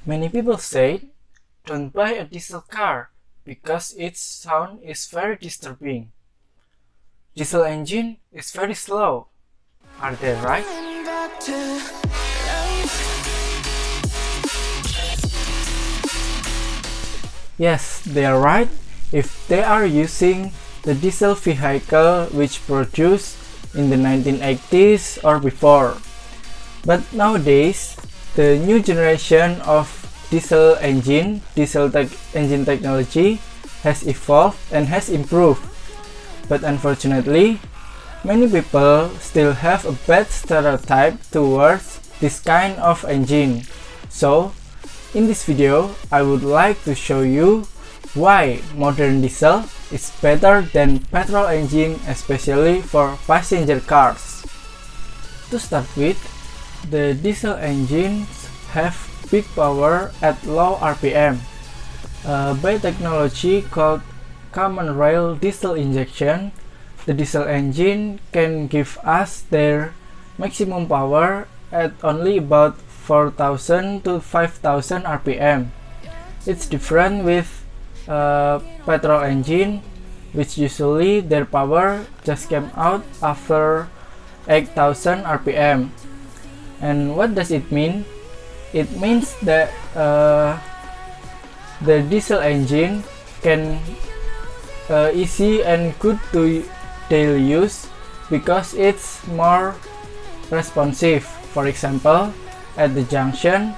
Many people say, don't buy a diesel car because its sound is very disturbing. Diesel engine is very slow. Are they right? Yes, they are right if they are using the diesel vehicle which produced in the 1980s or before. But nowadays, the new generation of diesel engine technology has evolved and has improved. But unfortunately, many people still have a bad stereotype towards this kind of engine. So, in this video, I would like to show you why modern diesel is better than petrol engine, especially for passenger cars. To start with, the diesel engines have big power at low RPM. By technology called common rail diesel injection, the diesel engine can give us their maximum power at only about 4,000 to 5,000 RPM. It's different with petrol engine, which usually their power just came out after 8,000 RPM. And what does it mean? It means that the diesel engine can easy and good to daily use because it's more responsive. For example, at the junction,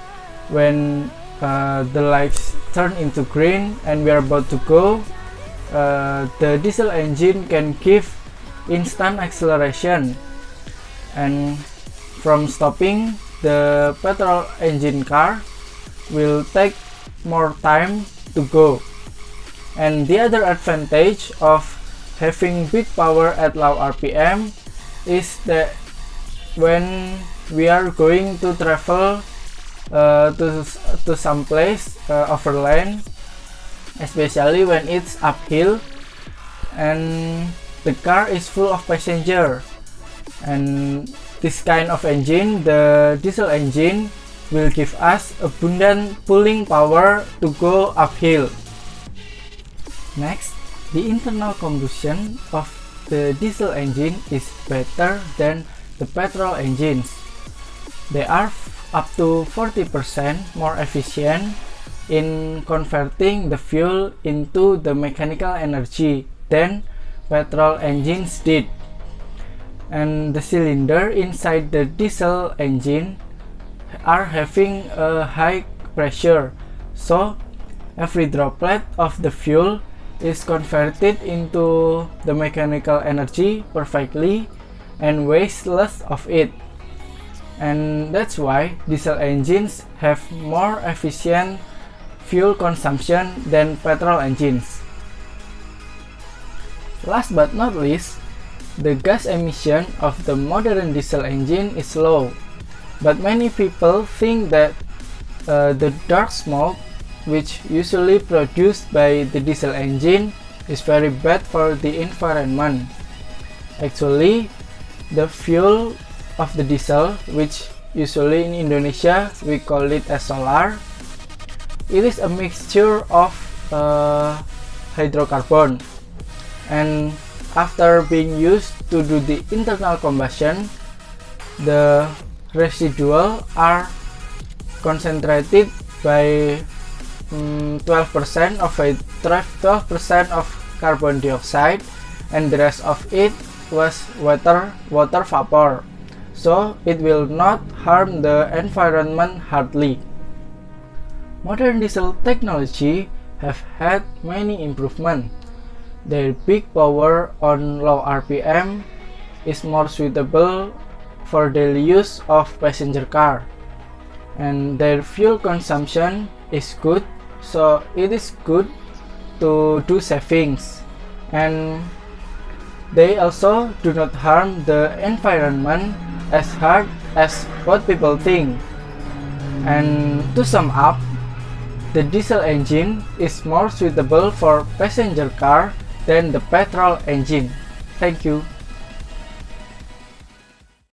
when the lights turn into green and we are about to go, the diesel engine can give instant acceleration, and from stopping, the petrol engine car will take more time to go. And the other advantage of having big power at low RPM is that when we are going to travel to some place overland, especially when it's uphill and the car is full of passenger, and this kind of engine, the diesel engine, will give us abundant pulling power to go uphill. Next, the internal combustion of the diesel engine is better than the petrol engines. They are up to 40% more efficient in converting the fuel into the mechanical energy than petrol engines did. And the cylinder inside the diesel engine are having a high pressure, so every droplet of the fuel is converted into the mechanical energy perfectly and waste less of it. And that's why diesel engines have more efficient fuel consumption than petrol engines. Last but not least, the gas emission of the modern diesel engine is low, but many people think that the dark smoke, which usually produced by the diesel engine, is very bad for the environment. Actually, the fuel of the diesel, which usually in Indonesia we call it as solar, it is a mixture of hydrocarbon, and after being used to do the internal combustion, the residual are concentrated by 12% of carbon dioxide, and the rest of it was water vapor, so it will not harm the environment hardly. Modern diesel technology have had many improvements. Their big power on low RPM is more suitable for daily use of passenger car, and their fuel consumption is good, so it is good to do savings, and they also do not harm the environment as hard as what people think. And to sum up, the diesel engine is more suitable for passenger car than the petrol engine. Thank you.